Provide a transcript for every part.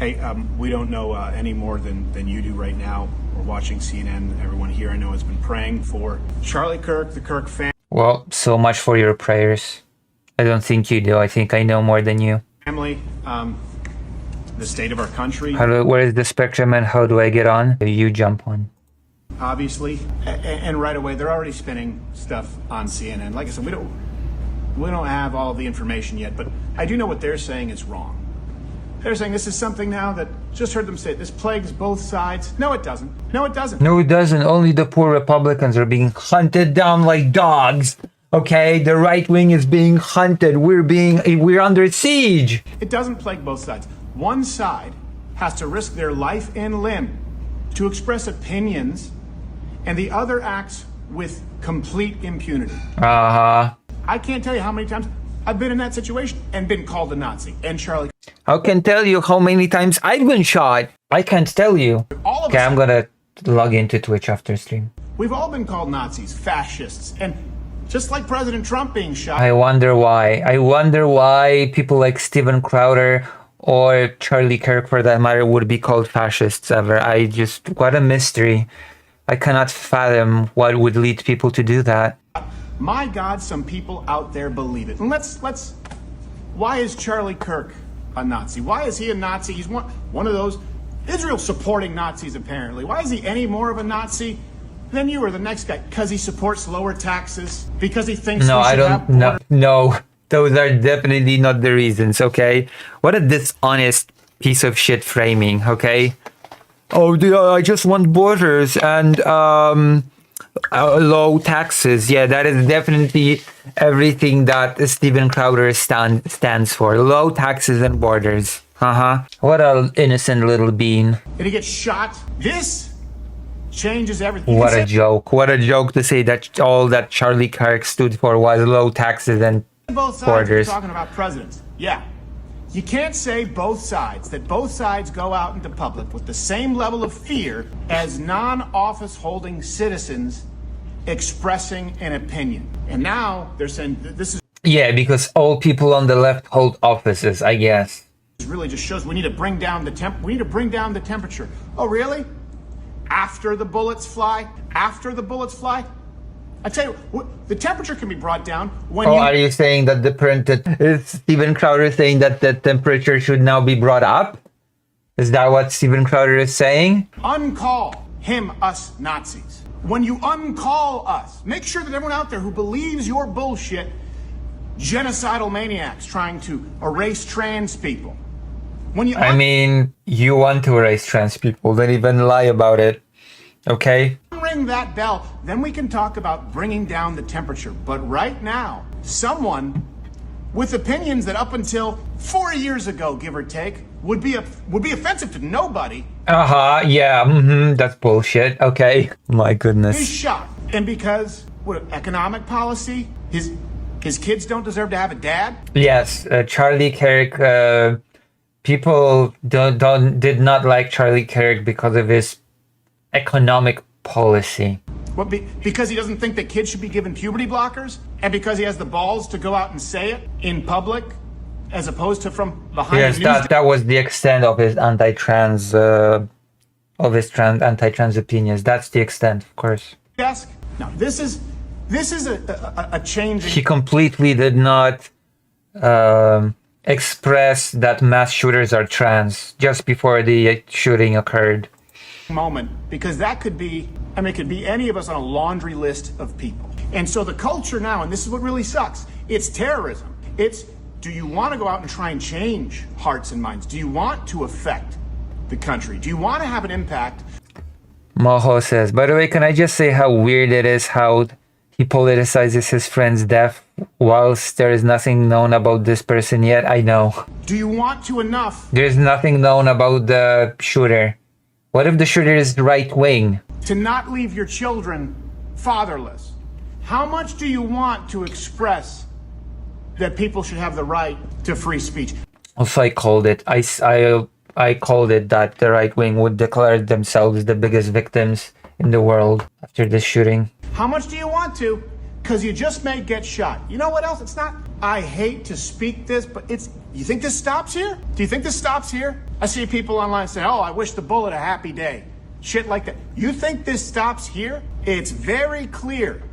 Hey, we don't know any more than you do right now. We're watching CNN. Everyone here I know has been praying for Charlie Kirk, the Kirk family. Well, so much for your prayers. I don't think you do. I think I know more than you. Family, the state of our country. Where is the spectrum and how do I get on? You jump on. Obviously, and right away they're already spinning stuff on CNN. Like I said, we don't have all the information yet, but I do know what they're saying is wrong. They're saying this is something now that, just heard them say, this plagues both sides. No, it doesn't. No, it doesn't. No, it doesn't. Only the poor Republicans are being hunted down like dogs. Okay, the right wing is being hunted. We're under siege. It doesn't plague both sides. One side has to risk their life and limb to express opinions, and the other acts with complete impunity. I can't tell you how many times I've been in that situation and been called a Nazi. And Charlie, I can tell you how many times I've been shot. I can't tell you. Okay, I'm gonna log into Twitch after stream. We've all been called Nazis, fascists, and just like President Trump being shot. I wonder why. I wonder why people like Steven Crowder or Charlie Kirk, for that matter, would be called fascists ever. What a mystery. I cannot fathom what would lead people to do that. My God, some people out there believe it. And why is Charlie Kirk a Nazi? Why is he a Nazi? He's one of those Israel supporting Nazis, apparently. Why is he any more of a Nazi than you or the next guy? Because he supports lower taxes? Because he thinks No, those are definitely not the reasons, okay? What a dishonest piece of shit framing, okay? Oh, I just want borders and low taxes. Yeah, that is definitely everything that Steven Crowder stands for. Low taxes and borders. What an innocent little bean. Did he get shot? This changes everything. What a joke. What a joke to say that all that Charlie Kirk stood for was low taxes and both sides borders. Are talking about presidents. Yeah. You can't say both sides, that both sides go out into public with the same level of fear as non-office holding citizens expressing an opinion. And now they're saying this is... Yeah, because all people on the left hold offices, I guess. It really just shows we need to bring down the temperature. Oh, really? After the bullets fly? After the bullets fly? I tell you, the temperature can be brought down when are you saying that is Steven Crowder saying that the temperature should now be brought up? Is that what Steven Crowder is saying? Uncall him, us Nazis. When you uncall us, make sure that everyone out there who believes your bullshit, genocidal maniacs trying to erase trans people. I mean, you want to erase trans people, don't even lie about it. Okay? Ring that bell, then we can talk about bringing down the temperature. But right now, someone with opinions that up until 4 years ago, give or take, would be offensive to nobody. Yeah, that's bullshit. Okay. My goodness. He's shot. And because economic policy, his kids don't deserve to have a dad? Yes, Charlie Kirk, people did not like Charlie Kirk because of his economic policy. Well, because he doesn't think that kids should be given puberty blockers, and because he has the balls to go out and say it in public, as opposed to from behind. Yes, that was the extent of his anti-trans opinions. That's the extent, of course. Desk. Now, this is a change. He completely did not express that mass shooters are trans just before the shooting occurred. Moment, because that could be, it could be any of us on a laundry list of people. And so the culture now, and this is what really sucks, it's terrorism. It's, do you want to go out and try and change hearts and minds? Do you want to affect the country? Do you want to have an impact? Moho says, by the way, can I just say how weird it is how he politicizes his friend's death whilst there is nothing known about this person yet? I know. Do you want to enough? There's nothing known about the shooter. What if the shooter is right wing? To not leave your children fatherless. How much do you want to express that people should have the right to free speech? Also, I called it. I called it that the right wing would declare themselves the biggest victims in the world after this shooting. How much do you want to? Because you just may get shot. You know what else? It's not, I hate to speak this, but You think this stops here? Do you think this stops here? I see people online saying, oh, I wish the bullet a happy day. Shit like that. You think this stops here? It's very clear.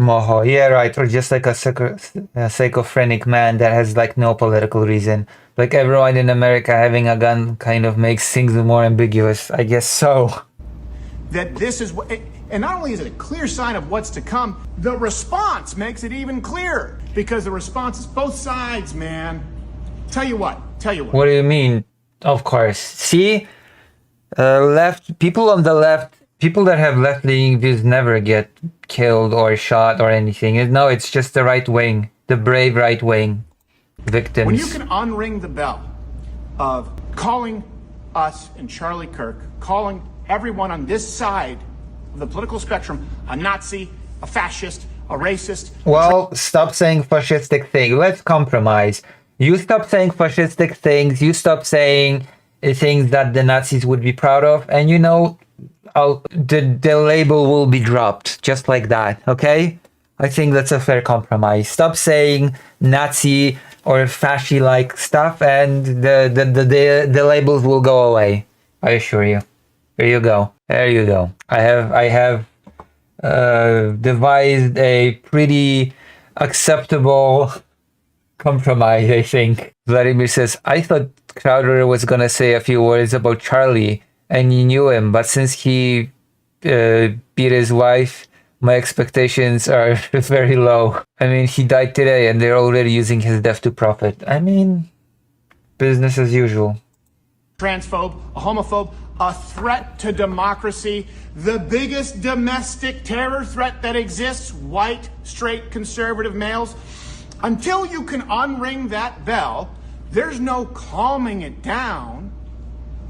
Moho, yeah, right. Or just like a psychophrenic man that has like no political reason. Like everyone in America having a gun kind of makes things more ambiguous. I guess so. That this is what, and not only is it a clear sign of what's to come, the response makes it even clearer. Because the response is both sides, man. Tell you what. What do you mean? Of course. See? People on the left, people that have left-leaning views never get killed or shot or anything. No, it's just the right wing, the brave right wing victims. When you can unring the bell of calling us and Charlie Kirk, calling everyone on this side of the political spectrum a Nazi, a fascist, a racist. Well, stop saying fascistic things. Let's compromise. You stop saying fascistic things. You stop saying things that the Nazis would be proud of. And you know, the label will be dropped just like that. Okay? I think that's a fair compromise. Stop saying Nazi or fasci-like stuff and the labels will go away. I assure you. There you go. There you go. I have devised a pretty acceptable compromise, I think. Vladimir says, I thought Crowder was gonna say a few words about Charlie and you knew him, but since he beat his wife, my expectations are very low. I mean, he died today and they're already using his death to profit. I mean, business as usual. Transphobe, a homophobe, a threat to democracy, the biggest domestic terror threat that exists, white, straight, conservative males. Until you can unring that bell, there's no calming it down.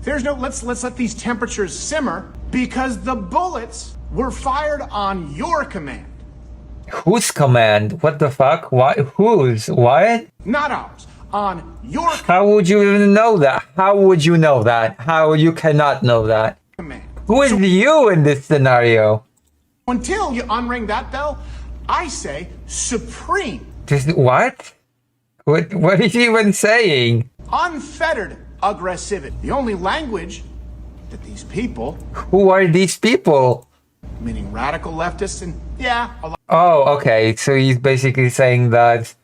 There's no, let's let these temperatures simmer because the bullets were fired on your command. Whose command? What the fuck? Why? Whose? What? Not ours. On your How would you even know that? How would you know that? How you cannot know that? command. Who is you in this scenario? Until you unring that bell, I say supreme. What? What is he even saying? Unfettered aggressivity. The only language that these people, Who are these people? meaning radical leftists and, yeah, a lot Oh, okay. So he's basically saying that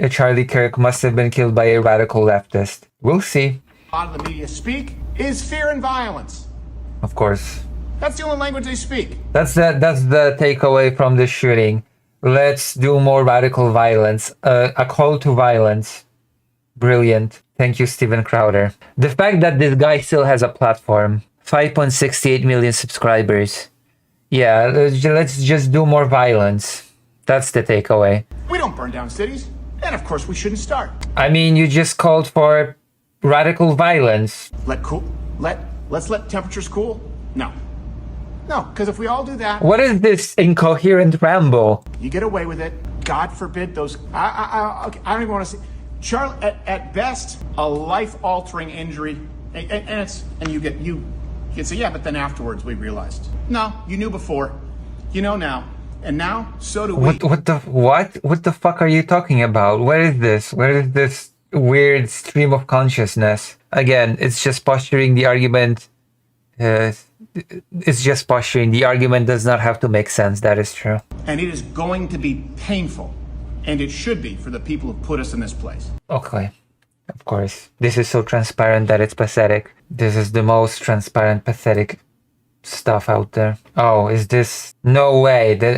Charlie Kirk must have been killed by a radical leftist. We'll see. of the media speak, is fear and violence. Of course. That's the only language they speak. That's the takeaway from this shooting. Let's do more radical violence. A call to violence. Brilliant. Thank you, Steven Crowder. The fact that this guy still has a platform. 5.68 million subscribers. Yeah, let's just do more violence. That's the takeaway. We don't burn down cities, and of course we shouldn't start. I mean, you just called for radical violence. Let's let temperatures cool? No. No, because if we all do that, What is this incoherent ramble? you get away with it. God forbid those. Okay, I don't even want to see. Charlie, at best, a life-altering injury, and you can say, yeah, but then afterwards we realized. No, you knew before, you know now, and now so do we. What the fuck are you talking about? Where is this? Where is this weird stream of consciousness? Again, it's just posturing the argument. It's just posturing. The argument does not have to make sense. That is true. And it is going to be painful, and it should be for the people who put us in this place. Okay. Of course. This is so transparent that it's pathetic. This is the most transparent, pathetic stuff out there. Oh, is this... No way. Did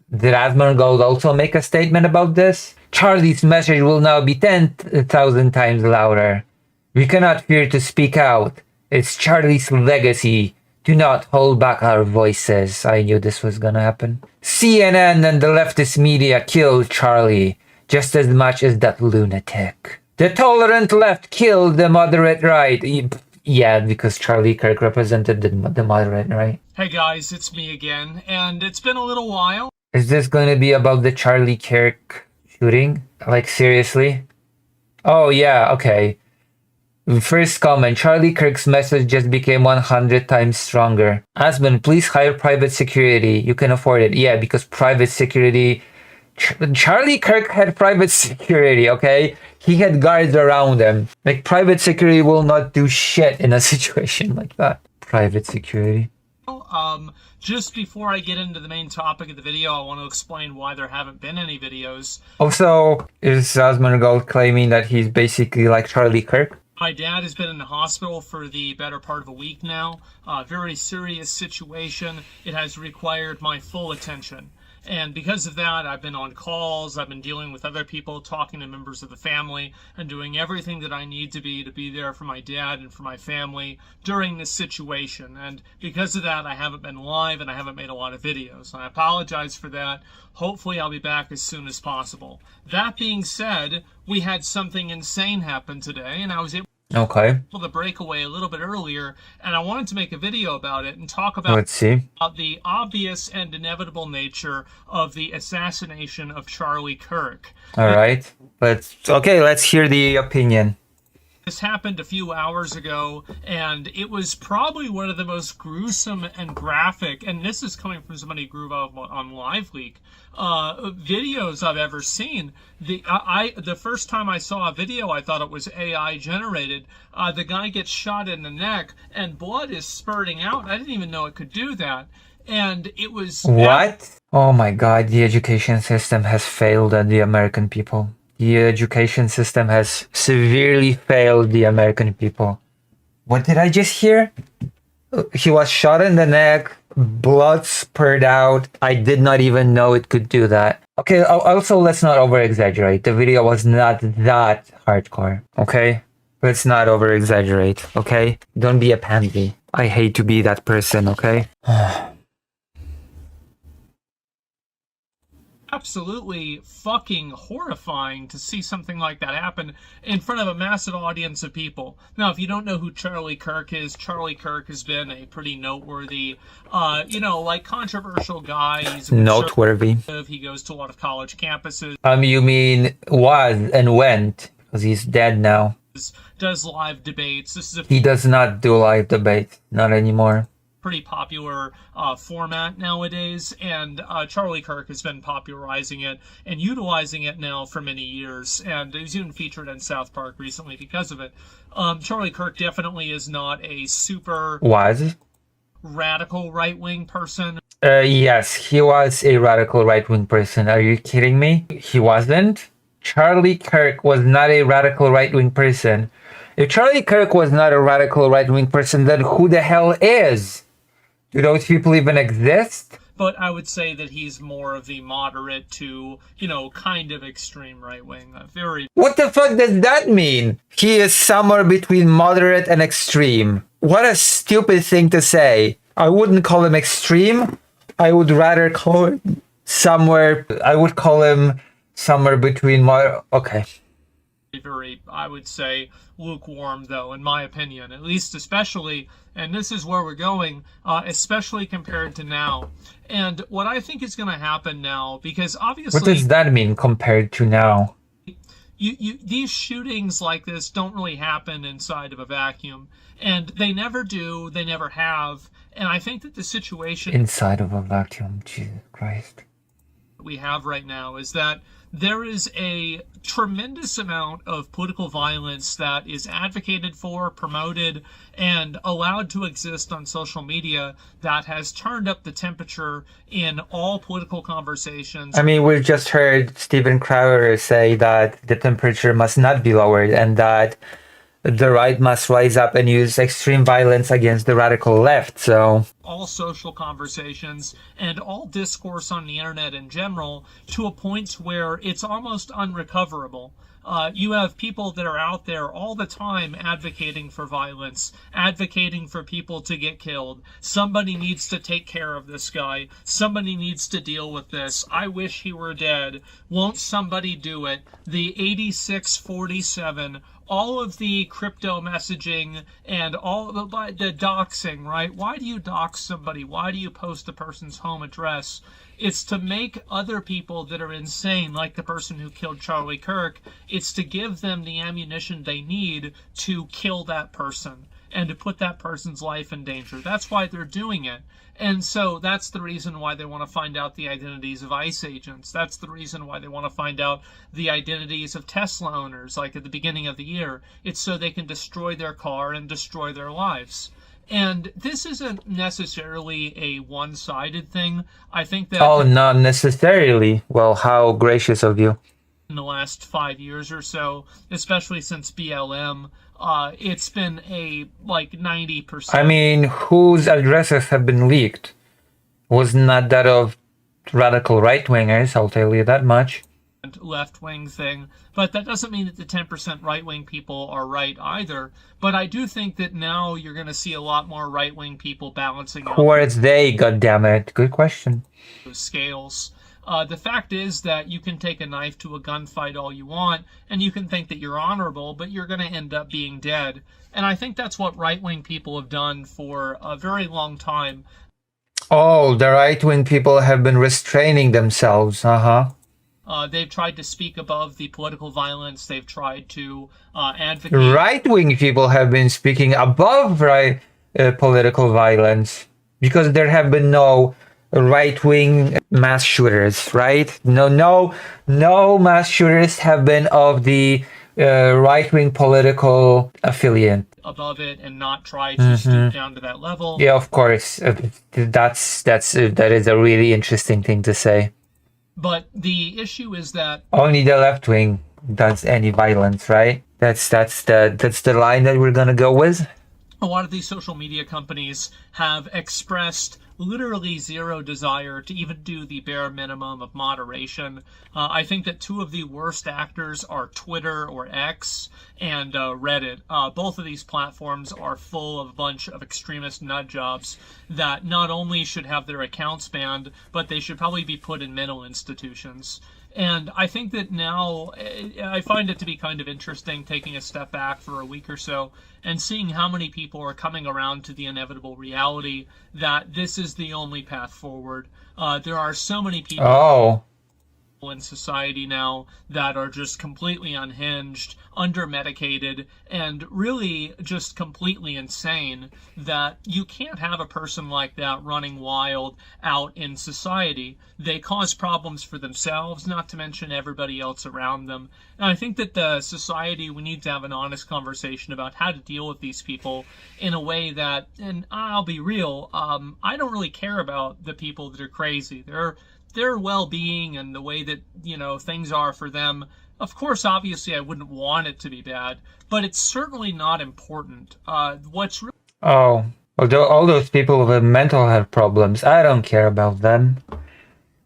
Asmongold also make a statement about this? Charlie's message will now be 10,000 times louder. We cannot fear to speak out. It's Charlie's legacy. Do not hold back our voices. I knew this was gonna happen. CNN and the leftist media killed Charlie just as much as that lunatic. The tolerant left killed the moderate right. Yeah, because Charlie Kirk represented the moderate right. Hey guys, it's me again, and it's been a little while. Is this going to be about the Charlie Kirk shooting? Like, seriously? Oh, yeah, okay. First comment, Charlie Kirk's message just became 100 times stronger. Asman, please hire private security. You can afford it. Yeah, because private security Charlie Kirk had private security, okay? He had guards around him. Like, private security will not do shit in a situation like that. Private security. Just before I get into the main topic of the video, I want to explain why there haven't been any videos. Also, is Asmongold claiming that he's basically like Charlie Kirk? My dad has been in the hospital for the better part of a week now. Very serious situation. It has required my full attention. And because of that, I've been on calls, I've been dealing with other people, talking to members of the family, and doing everything that I need to be there for my dad and for my family during this situation. And because of that, I haven't been live and I haven't made a lot of videos. I apologize for that. Hopefully I'll be back as soon as possible. That being said, we had something insane happen today, and I was able to break away a little bit earlier, and I wanted to make a video about it and talk about the obvious and inevitable nature of the assassination of Charlie Kirk. All right. Let's hear the opinion. This happened a few hours ago, and it was probably one of the most gruesome and graphic, and this is coming from somebody who grew up on LiveLeak, videos I've ever seen. The first time I saw a video, I thought it was AI generated. The guy gets shot in the neck, and blood is spurting out. I didn't even know it could do that. And it was... What? Oh my god, the education system has failed at the American people. The education system has severely failed the American people. What did I just hear? He was shot in the neck, blood spurted out. I did not even know it could do that. Okay, also let's not over-exaggerate. The video was not that hardcore, okay? Let's not over-exaggerate, okay? Don't be a pansy. I hate to be that person, okay? Absolutely fucking horrifying to see something like that happen in front of a massive audience of people. Now, if you don't know who Charlie Kirk is, Charlie Kirk has been a pretty noteworthy, controversial guy. He's noteworthy. He goes to a lot of college campuses. You mean was and went, because he's dead now. Does live debates. He does not do live debates, not anymore. Pretty popular format nowadays, and Charlie Kirk has been popularizing it and utilizing it now for many years, and he was even featured in South Park recently because of it. Charlie Kirk definitely is not a super radical right-wing person. Yes, he was a radical right-wing person. Are you kidding me? He wasn't? Charlie Kirk was not a radical right-wing person. If Charlie Kirk was not a radical right-wing person, then who the hell is? Do those people even exist? But I would say that he's more of the moderate to, kind of extreme right-wing. What the fuck does that mean? He is somewhere between moderate and extreme. What a stupid thing to say. I wouldn't call him extreme. I would rather call him somewhere between moderate. Okay. Very, I would say, lukewarm, though, in my opinion, at least especially, and this is where we're going, especially compared to now. And what I think is going to happen now, because obviously... What does that mean, compared to now? These shootings like this don't really happen inside of a vacuum, and they never do, they never have, and I think that the situation... Inside of a vacuum, Jesus Christ. ...we have right now is that there is a tremendous amount of political violence that is advocated for, promoted, and allowed to exist on social media that has turned up the temperature in all political conversations. I mean, we've just heard Steven Crowder say that the temperature must not be lowered and that the right must rise up and use extreme violence against the radical left, so... All social conversations and all discourse on the internet in general to a point where it's almost unrecoverable. You have people that are out there all the time advocating for violence, advocating for people to get killed. Somebody needs to take care of this guy. Somebody needs to deal with this. I wish he were dead. Won't somebody do it? The 8647, all of the crypto messaging and all the doxing, right? Why do you dox somebody? Why do you post a person's home address? It's to make other people that are insane, like the person who killed Charlie Kirk, it's to give them the ammunition they need to kill that person. and to put that person's life in danger. That's why they're doing it. And so that's the reason why they want to find out the identities of ICE agents. That's the reason why they want to find out the identities of Tesla owners, like at the beginning of the year. It's so they can destroy their car and destroy their lives. And this isn't necessarily a one-sided thing. I think that... Oh, not necessarily. Well, how gracious of you. In the last 5 years or so, especially since BLM, it's been a, 90%... I mean, whose addresses have been leaked? Was not that of radical right-wingers, I'll tell you that much. Left-wing thing, but that doesn't mean that the 10% right-wing people are right either. But I do think that now you're going to see a lot more right-wing people balancing out. Who are they, goddammit? Good question. Those scales. The fact is that you can take a knife to a gunfight all you want, and you can think that you're honorable, but you're going to end up being dead. And I think that's what right-wing people have done for a very long time. Oh, the right-wing people have been restraining themselves, They've tried to speak above the political violence. They've tried to advocate. Right-wing people have been speaking above political violence because there have been no right-wing mass shooters, right? No mass shooters have been of the right-wing political affiliate. Above it and not try to stoop down to that level. Yeah, of course. That is a really interesting thing to say. But the issue is that only the left wing does any violence, right? That's the line that we're gonna go with. A lot of these social media companies have expressed literally zero desire to even do the bare minimum of moderation. I think that two of the worst actors are Twitter or X and Reddit. Both of these platforms are full of a bunch of extremist nut jobs that not only should have their accounts banned, but they should probably be put in mental institutions. And I think that now I find it to be kind of interesting taking a step back for a week or so and seeing how many people are coming around to the inevitable reality that this is the only path forward. There are so many people in society now that are just completely unhinged, under-medicated, and really just completely insane that you can't have a person like that running wild out in society. They cause problems for themselves, not to mention everybody else around them. And I think that the society, we need to have an honest conversation about how to deal with these people in a way that, and I'll be real, I don't really care about the people that are crazy. Their well-being and the way that, things are for them. Of course, obviously, I wouldn't want it to be bad, but it's certainly not important. What's really... although all those people with mental health problems, I don't care about them.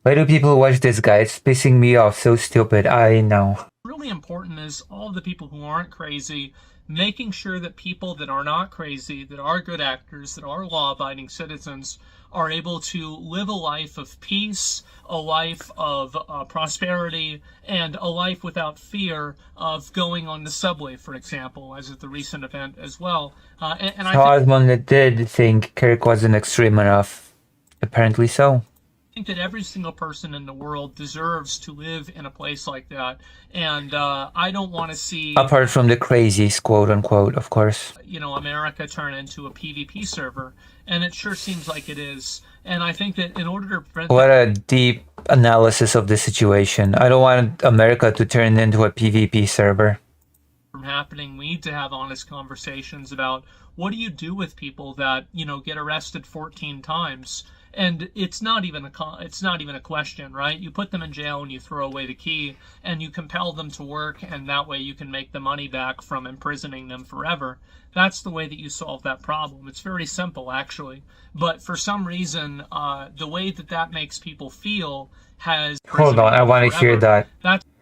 Why do people watch this guy? It's pissing me off. So stupid. I know. Really important is all the people who aren't crazy, making sure that people that are not crazy, that are good actors, that are law-abiding citizens, are able to live a life of peace, a life of prosperity, and a life without fear of going on the subway, for example, as at the recent event as well. And I as one that did think Kirk wasn't extreme enough. Apparently so. I think that every single person in the world deserves to live in a place like that, and I don't want to see... Apart from the crazies, quote-unquote, of course. America turn into a PvP server, and it sure seems like it is. And I think that in order to prevent... What a deep analysis of the situation. I don't want America to turn into a PvP server. From happening, we need to have honest conversations about what do you do with people that, get arrested 14 times. And it's not even a question, right? You put them in jail and you throw away the key and you compel them to work, and that way you can make the money back from imprisoning them forever. That's the way that you solve that problem. It's very simple, actually. But for some reason, the way that makes people feel has... Hold on, I want to hear that.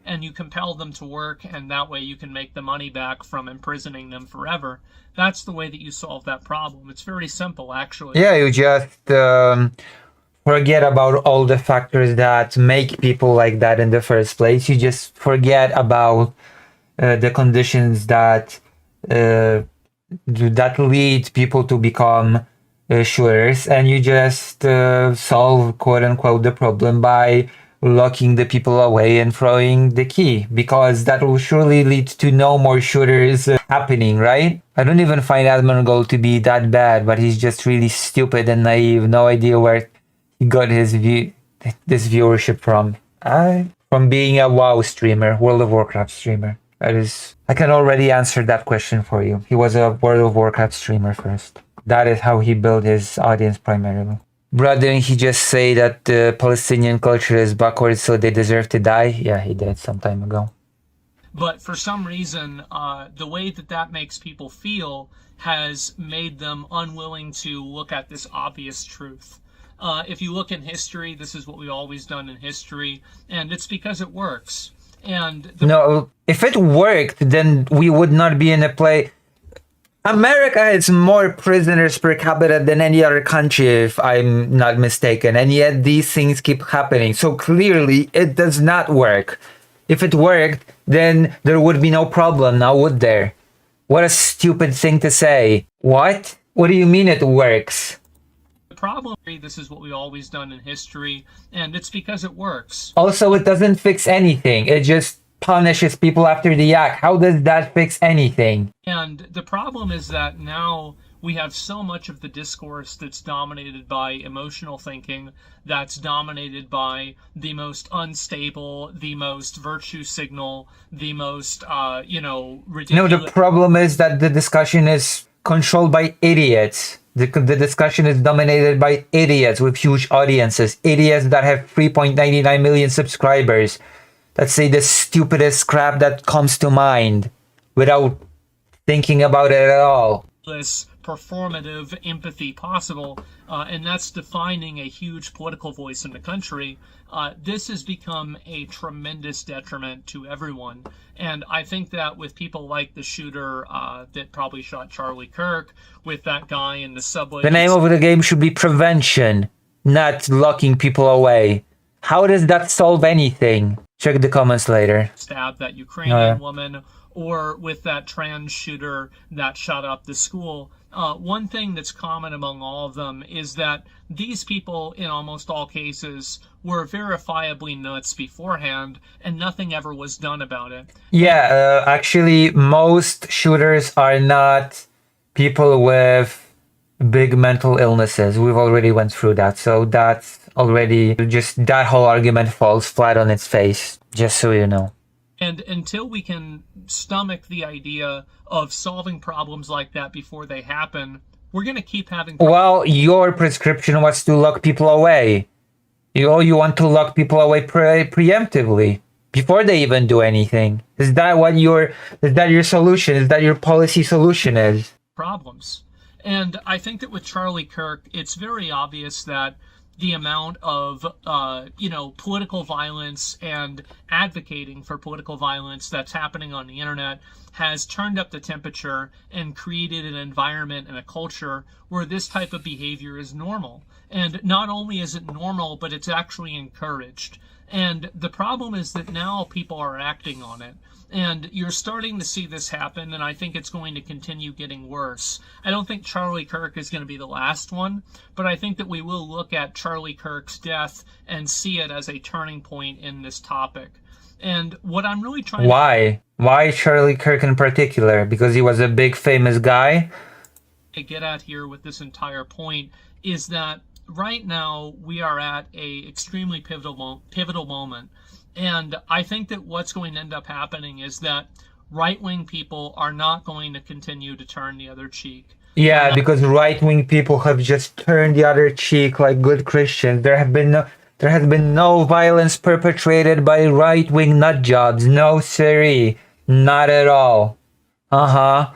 And you compel them to work, and that way you can make the money back from imprisoning them forever. That's the way that you solve that problem. It's very simple, actually. Yeah, you just forget about all the factors that make people like that in the first place. You just forget about the conditions that lead people to become shooters, and you just solve, quote-unquote, the problem by locking the people away and throwing the key, because that will surely lead to no more shooters happening, right? I don't even find Admiral Gold to be that bad, but he's just really stupid and naive. No idea where he got this viewership from. From being a WoW streamer, World of Warcraft streamer. I can already answer that question for you. He was a World of Warcraft streamer first. That is how he built his audience primarily. But didn't he just say that the Palestinian culture is backwards, so they deserve to die? Yeah, he did some time ago. But for some reason, the way that makes people feel has made them unwilling to look at this obvious truth. If you look in history, this is what we've always done in history, and it's because it works. And no, if it worked, then we would not be in a place. America has more prisoners per capita than any other country, if I'm not mistaken, and yet these things keep happening. So clearly, it does not work. If it worked, then there would be no problem now, would there? What a stupid thing to say. What? What do you mean it works? The problem, this is what we've always done in history, and it's because it works. Also, it doesn't fix anything. It just punishes people after the act. How does that fix anything? And the problem is that now we have so much of the discourse that's dominated by emotional thinking, that's dominated by the most unstable, the most virtue signal, the most, ridiculous. No, the problem is that the discussion is controlled by idiots. The discussion is dominated by idiots with huge audiences. Idiots that have 3.99 million subscribers. That say the stupidest crap that comes to mind without thinking about it at all. This performative empathy possible, and that's defining a huge political voice in the country. This has become a tremendous detriment to everyone. And I think that with people like the shooter that probably shot Charlie Kirk, with that guy in the subway... The name of the game should be prevention, not locking people away. How does that solve anything? Check the comments later. Stabbed that Ukrainian woman, or with that trans shooter that shot up the school. One thing that's common among all of them is that these people, in almost all cases, were verifiably nuts beforehand, and nothing ever was done about it. Yeah, actually, most shooters are not people with big mental illnesses. We've already went through that, so that's already just that whole argument falls flat on its face, just so you know. And until we can stomach the idea of solving problems like that before they happen, we're going to keep having problems. Well, your prescription was to lock people away. You want to lock people away preemptively before they even do anything. Is that your solution? Is that your policy solution is? Problems. And I think that with Charlie Kirk, it's very obvious that the amount of, political violence and advocating for political violence that's happening on the internet has turned up the temperature and created an environment and a culture where this type of behavior is normal. And not only is it normal, but it's actually encouraged. And the problem is that now people are acting on it. And you're starting to see this happen, and I think it's going to continue getting worse. I don't think Charlie Kirk is going to be the last one, but I think that we will look at Charlie Kirk's death and see it as a turning point in this topic. And what I'm really trying Why Charlie Kirk in particular? Because he was a big famous guy? To get at here with this entire point is that right now we are at a extremely pivotal moment. And I think that what's going to end up happening is that right-wing people are not going to continue to turn the other cheek. Yeah, because right-wing people have just turned the other cheek like good Christians. There has been no violence perpetrated by right-wing nutjobs. No, siree. Not at all. Not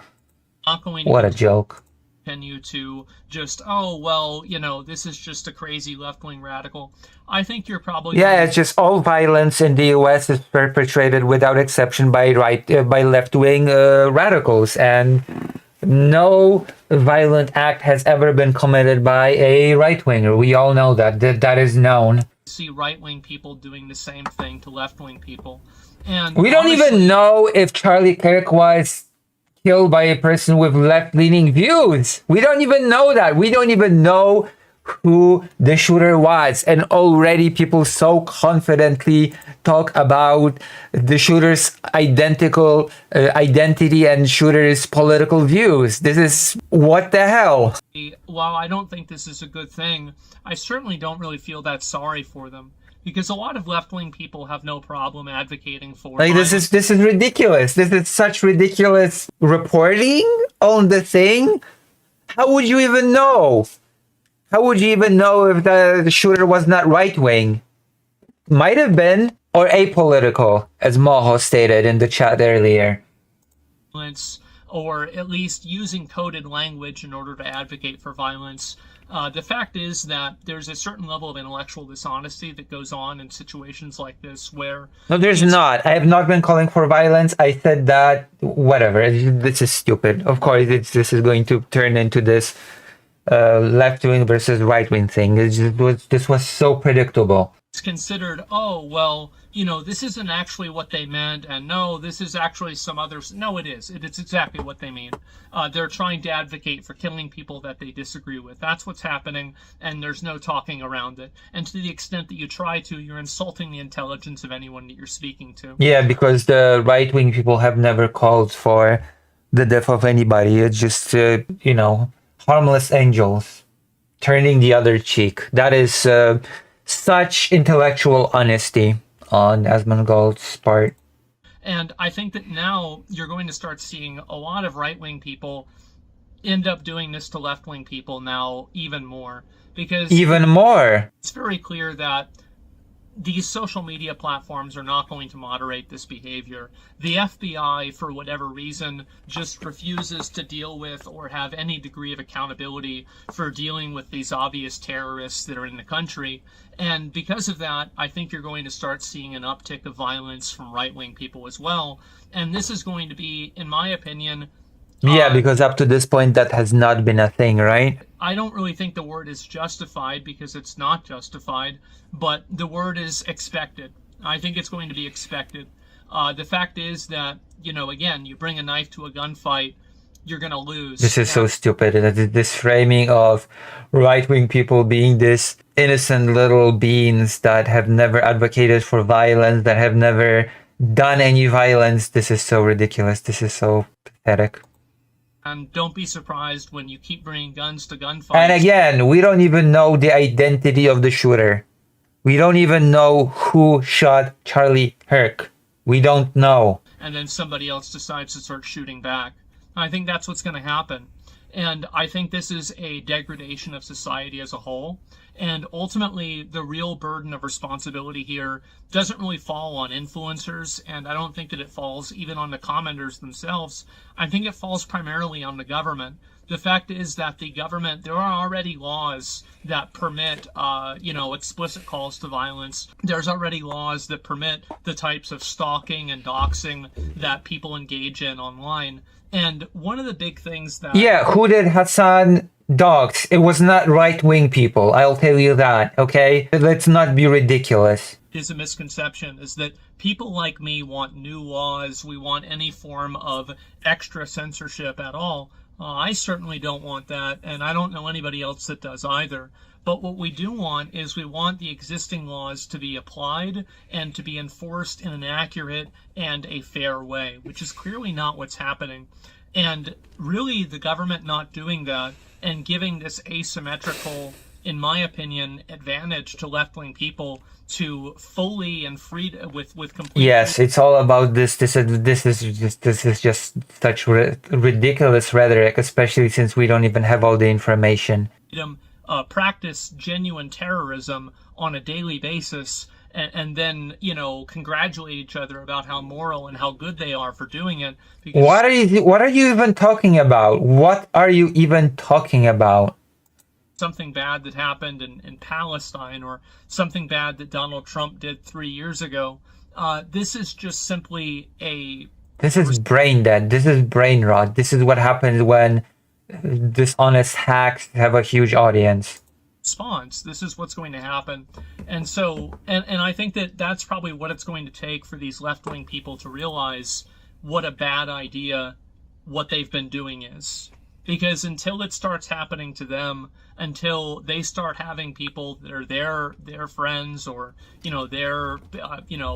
going to What a joke. Continue to just, this is just a crazy left-wing radical. I think you're probably... Yeah, it's just all violence in the US is perpetrated without exception by left-wing radicals, and no violent act has ever been committed by a right-winger. We all know that is known. See right-wing people doing the same thing to left-wing people. And we don't even know if Charlie Kirk was killed by a person with left-leaning views. We don't even know that. We don't even know who the shooter was, and already people so confidently talk about the shooter's identity and shooter's political views. This is what the hell. While I don't think this is a good thing, I certainly don't really feel that sorry for them, because a lot of left-wing people have no problem advocating for this is ridiculous. This is such ridiculous reporting on the thing. How would you even know? How would you even know if the shooter was not right-wing? Might have been, or apolitical, as Moho stated in the chat earlier. Or at least using coded language in order to advocate for violence. The fact is that there's a certain level of intellectual dishonesty that goes on in situations like this where... No, there's not. I have not been calling for violence. I said that, whatever, this is stupid. Of course, this is going to turn into this left-wing versus right-wing thing. This was so predictable. It's considered, oh, well, this isn't actually what they meant, and no, this is actually some others. No, it is. It's exactly what they mean. They're trying to advocate for killing people that they disagree with. That's what's happening, and there's no talking around it. And to the extent that you try to, you're insulting the intelligence of anyone that you're speaking to. Yeah, because the right-wing people have never called for the death of anybody. It's just, harmless angels turning the other cheek. That is such intellectual honesty on Asmongold's part. And I think that now you're going to start seeing a lot of right-wing people end up doing this to left-wing people now even more. Because even more. It's very clear that these social media platforms are not going to moderate this behavior. The FBI, for whatever reason, just refuses to deal with or have any degree of accountability for dealing with these obvious terrorists that are in the country. And because of that, I think you're going to start seeing an uptick of violence from right-wing people as well. And this is going to be, in my opinion... Yeah, because up to this point, that has not been a thing, right? I don't really think the word is justified, because it's not justified, but the word is expected. I think it's going to be expected. The fact is that, again, you bring a knife to a gunfight, you're going to lose. This is so stupid. This framing of right-wing people being this innocent little beings that have never advocated for violence, that have never done any violence. This is so ridiculous. This is so pathetic. And don't be surprised when you keep bringing guns to gunfights. And again, we don't even know the identity of the shooter. We don't even know who shot Charlie Kirk. We don't know. And then somebody else decides to start shooting back. I think that's what's going to happen. And I think this is a degradation of society as a whole. And ultimately, the real burden of responsibility here doesn't really fall on influencers, and I don't think that it falls even on the commenters themselves. I think it falls primarily on the government. The fact is that the government, there are already laws that permit, explicit calls to violence. There's already laws that permit the types of stalking and doxing that people engage in online. And one of the big things that... Yeah, who did Hassan dox? It was not right-wing people, I'll tell you that, okay? Let's not be ridiculous. Is a misconception, is that people like me want new laws, we want any form of extra censorship at all. I certainly don't want that, and I don't know anybody else that does either. But what we do want is we want the existing laws to be applied and to be enforced in an accurate and a fair way, which is clearly not what's happening. And really the government not doing that and giving this asymmetrical, in my opinion, advantage to left-wing people to fully and free with complete... Yes, it's all about this. This is just such ridiculous rhetoric, especially since we don't even have all the information. Practice genuine terrorism on a daily basis, and then congratulate each other about how moral and how good they are for doing it. What are you even talking about? What are you even talking about? Something bad that happened in Palestine, or something bad that Donald Trump did 3 years ago. This is just simply This is brain dead. This is brain rot. This is what happens when dishonest hacks have a huge audience. Response. This is what's going to happen. And so, and I think that that's probably what it's going to take for these left-wing people to realize what a bad idea what they've been doing is. because until it starts happening to them, until they start having people that are their friends, or their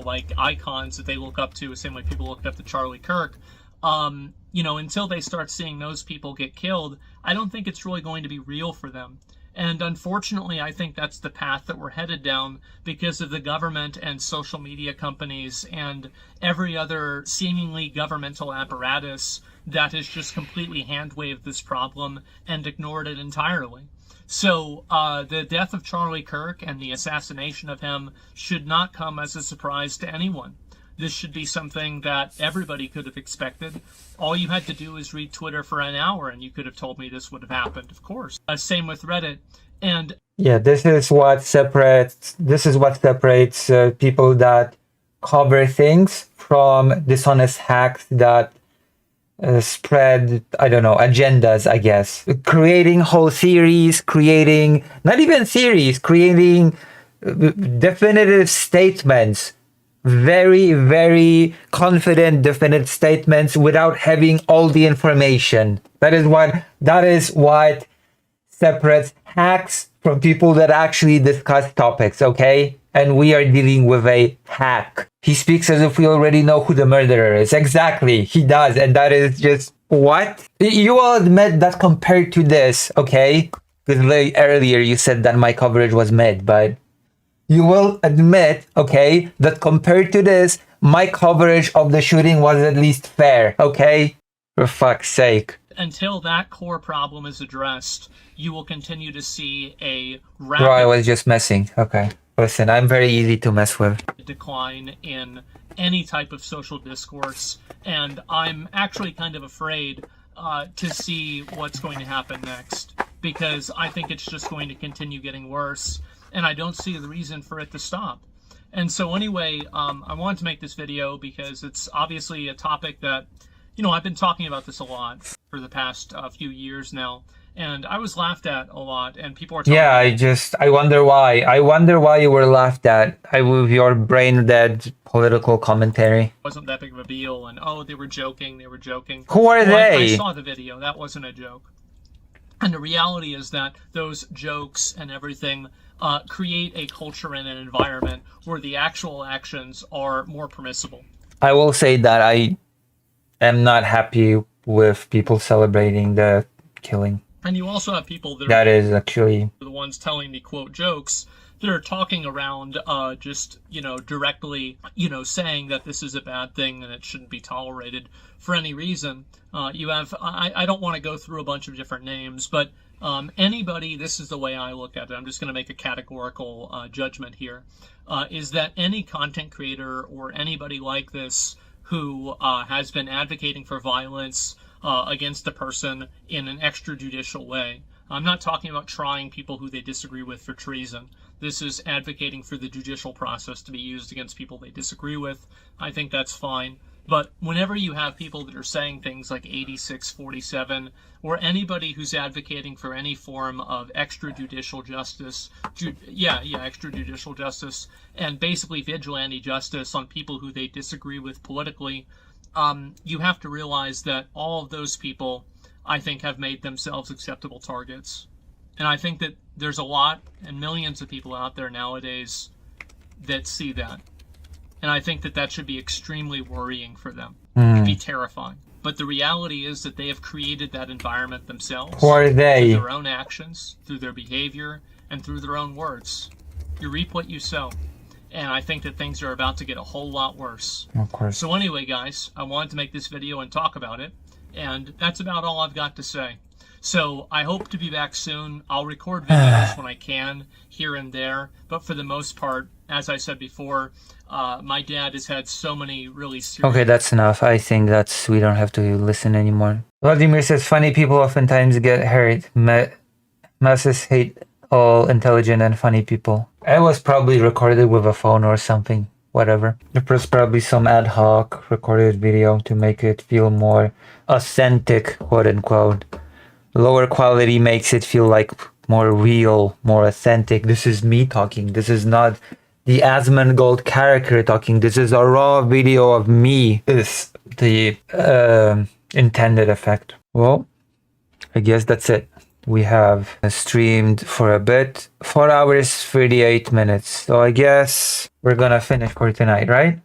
like icons that they look up to, the same way people looked up to Charlie Kirk, until they start seeing those people get killed, I don't think it's really going to be real for them. And unfortunately, I think that's the path that we're headed down because of the government and social media companies and every other seemingly governmental apparatus that has just completely hand-waved this problem and ignored it entirely. So the death of Charlie Kirk and the assassination of him should not come as a surprise to anyone. This should be something that everybody could have expected. All you had to do is read Twitter for an hour and you could have told me this would have happened, of course. Same with Reddit. And yeah, this is what separates people that cover things from dishonest hacks that spread, I don't know, agendas, I guess. Creating whole theories, creating definitive statements, very, very confident, definitive statements without having all the information. That is what separates hacks from people that actually discuss topics, okay? And we are dealing with a hack. He speaks as if we already know who the murderer is. Exactly, he does, and that is just, what? You will admit that compared to this, okay? Because earlier you said that my coverage was mid, but you will admit, okay, that compared to this, my coverage of the shooting was at least fair, okay? For fuck's sake. Until that core problem is addressed, you will continue to see a rapid... Bro, I was just messing. Okay. Listen, I'm very easy to mess with. ...decline in any type of social discourse, and I'm actually kind of afraid to see what's going to happen next, because I think it's just going to continue getting worse, and I don't see the reason for it to stop. And so anyway, I wanted to make this video because it's obviously a topic that, I've been talking about this a lot for the past few years now, and I was laughed at a lot, and people are telling me, I wonder why. I wonder why you were laughed at with your brain-dead political commentary. It wasn't that big of a deal, and they were joking. Who are they? I saw the video. That wasn't a joke. And the reality is that those jokes and everything create a culture and an environment where the actual actions are more permissible. I will say that I am not happy with people celebrating the killing. And you also have people that is actually the ones telling the quote jokes that are talking around just, directly, saying that this is a bad thing and it shouldn't be tolerated for any reason. You have, I don't want to go through a bunch of different names, but anybody, this is the way I look at it, I'm just going to make a categorical judgment here, is that any content creator or anybody like this who has been advocating for violence against a person in an extrajudicial way. I'm not talking about trying people who they disagree with for treason. This is advocating for the judicial process to be used against people they disagree with. I think that's fine. But whenever you have people that are saying things like 8647, or anybody who's advocating for any form of extrajudicial justice, extrajudicial justice, and basically vigilante justice on people who they disagree with politically, you have to realize that all of those people, I think, have made themselves acceptable targets. And I think that there's a lot and millions of people out there nowadays that see that. And I think that that should be extremely worrying for them. It should be terrifying. But the reality is that they have created that environment themselves. Who are they? Through their own actions, through their behavior, and through their own words. You reap what you sow. And I think that things are about to get a whole lot worse. Of course. So anyway, guys, I wanted to make this video and talk about it. And that's about all I've got to say. So I hope to be back soon. I'll record videos when I can, here and there. But for the most part, as I said before, my dad has had so many really serious... Okay, that's enough. I think we don't have to listen anymore. Vladimir says, funny people oftentimes get hurt. Masses hate all intelligent and funny people. It was probably recorded with a phone or something. Whatever. There was probably some ad hoc recorded video to make it feel more authentic, quote unquote. Lower quality makes it feel like more real, more authentic. This is me talking. This is not the Asmongold character talking. This is a raw video of me. Is the intended effect. Well, I guess that's it. We have streamed for a bit, 4 hours, 38 minutes. So I guess we're gonna finish for tonight, right?